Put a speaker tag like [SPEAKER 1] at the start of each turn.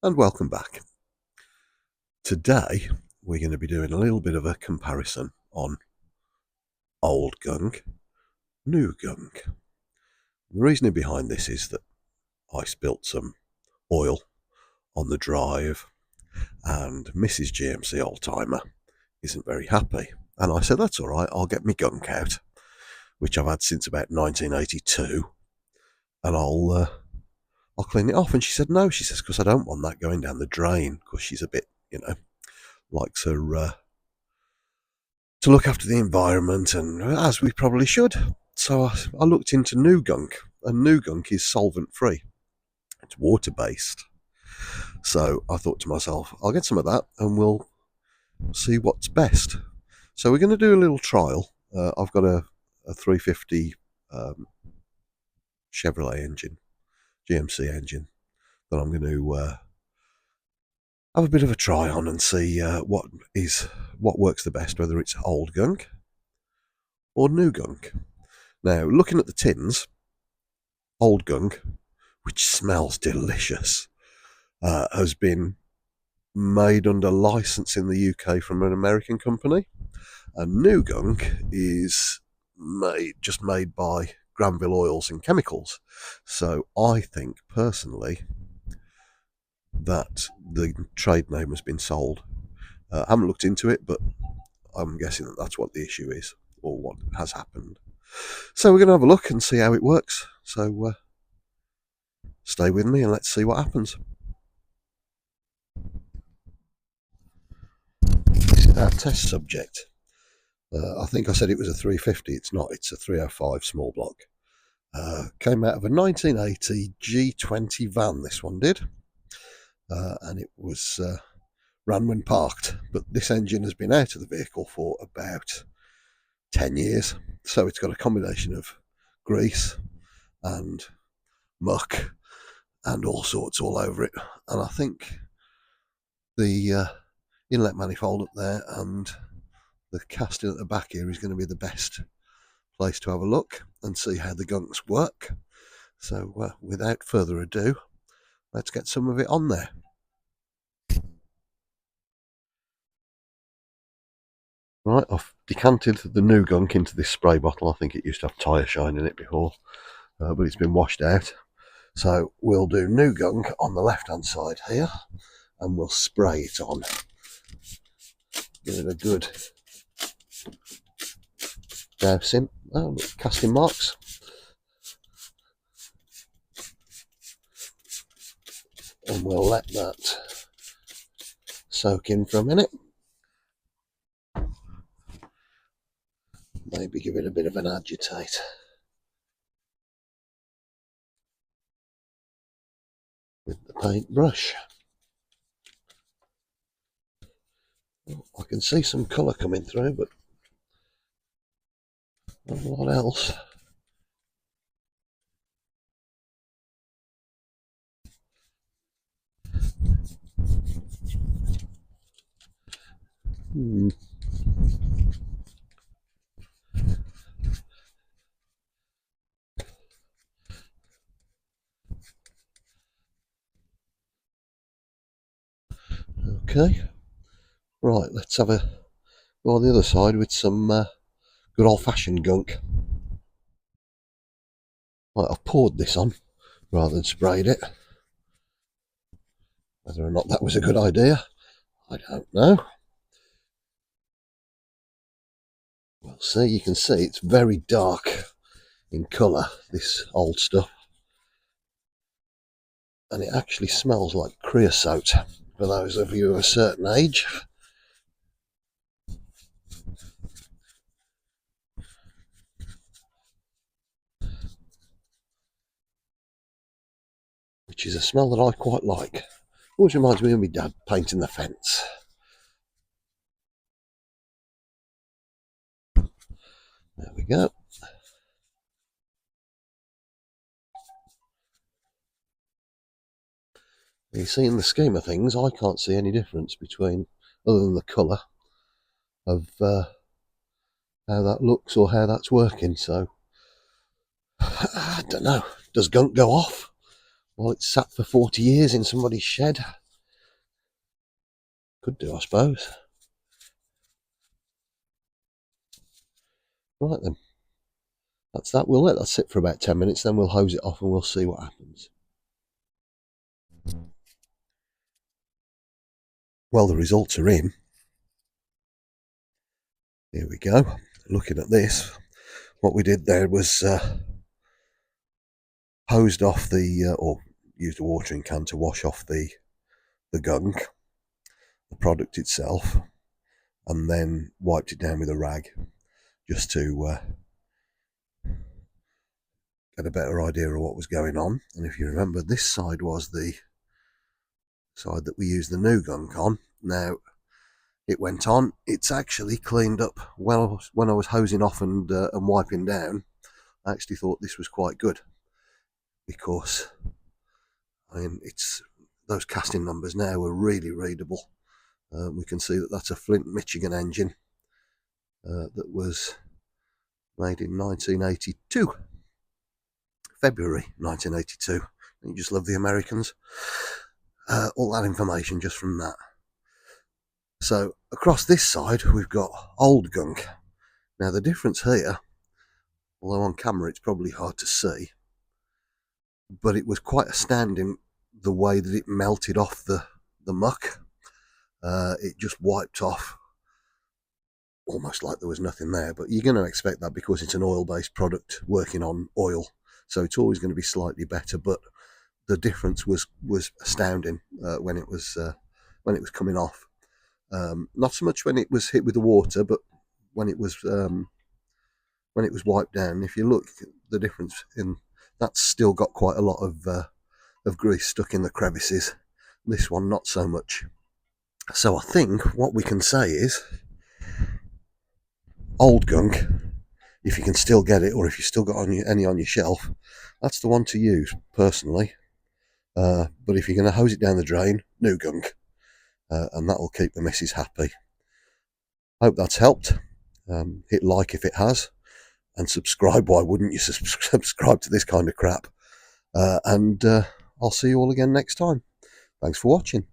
[SPEAKER 1] And welcome back. Today we're going to be doing a little bit of a comparison on old gunk, new gunk. The reasoning behind this is that I spilt some oil on the drive and Mrs. GMC old-timer isn't very happy. And I said, that's all right, I'll get my gunk out, which I've had since about 1982, and I'll clean it off. And she said, no, she says, because I don't want that going down the drain, because she's a bit, likes her to look after the environment, and as we probably should. So I looked into new gunk, and new gunk is solvent free. It's water based. So I thought to myself, I'll get some of that and we'll see what's best. So we're going to do a little trial. I've got a 350 Chevrolet engine, GMC engine, that I'm going to have a bit of a try on and see what works the best, whether it's old gunk or new gunk. Now, looking at the tins, old gunk, which smells delicious, has been made under license in the UK from an American company, and new gunk is made by Granville Oils and Chemicals. So I think personally that the trade name has been sold. I haven't looked into it, but I'm guessing that that's what the issue is, or what has happened. So we're going to have a look and see how it works. So stay with me and let's see what happens. This is our test subject. I think I said it was a 350. It's not. It's a 305 small block. Came out of a 1980 G20 van, this one did. And it was ran when parked. But this engine has been out of the vehicle for about 10 years. So it's got a combination of grease and muck and all sorts all over it. And I think the inlet manifold up there and the casting at the back here is going to be the best place to have a look and see how the gunks work. So without further ado, let's get some of it on there. Right, I've decanted the new gunk into this spray bottle. I think it used to have tyre shine in it before, but it's been washed out. So we'll do new gunk on the left hand side here, and we'll spray it on. Give it a good dousing. Oh, look, casting marks. And we'll let that soak in for a minute. Maybe give it a bit of an agitate. With the paintbrush. I can see some colour coming through, but not a lot else. Okay, right, let's have a go on the other side with some good old-fashioned gunk. Right, I've poured this on rather than sprayed it. Whether or not that was a good idea, I don't know. We'll see. You can see it's very dark in colour, this old stuff. And it actually smells like creosote for those of you of a certain age. Which is a smell that I quite like. Always reminds me of my dad painting the fence. There we go. You see, in the scheme of things, I can't see any difference between, other than the colour of how that looks or how that's working. So I don't know. Does gunk go off? Well, it's sat for 40 years in somebody's shed. Could do, I suppose. Right then, that's that. We'll let that sit for about 10 minutes, then we'll hose it off and we'll see what happens. Well, the results are in. Here we go. Looking at this, what we did there was hosed off or used a watering can to wash off the gunk, the product itself, and then wiped it down with a rag just to get a better idea of what was going on. And if you remember, this side was the side that we used the new gunk on. Now, it went on. It's actually cleaned up well when I was hosing off and wiping down. I actually thought this was quite good because, I mean, it's those casting numbers now are really readable. We can see that that's a Flint, Michigan engine that was made in 1982, February 1982. You just love the Americans. All that information just from that. So across this side we've got old gunk. Now the difference here, although on camera it's probably hard to see, but it was quite astounding the way that it melted off the muck. It just wiped off almost like there was nothing there, but you're going to expect that because it's an oil-based product working on oil, so it's always going to be slightly better. But the difference was astounding when it was coming off. Not so much when it was hit with the water, but when it was wiped down. If you look, the difference in that's still got quite a lot of grease stuck in the crevices. This one not so much. So I think what we can say is old gunk, if you can still get it, or if you've still got any on your shelf, that's the one to use personally. But if you're going to hose it down the drain, new gunk, and that'll keep the missus happy. Hope that's helped. Hit like if it has, and subscribe. Why wouldn't you subscribe to this kind of crap? And I'll see you all again next time. Thanks for watching.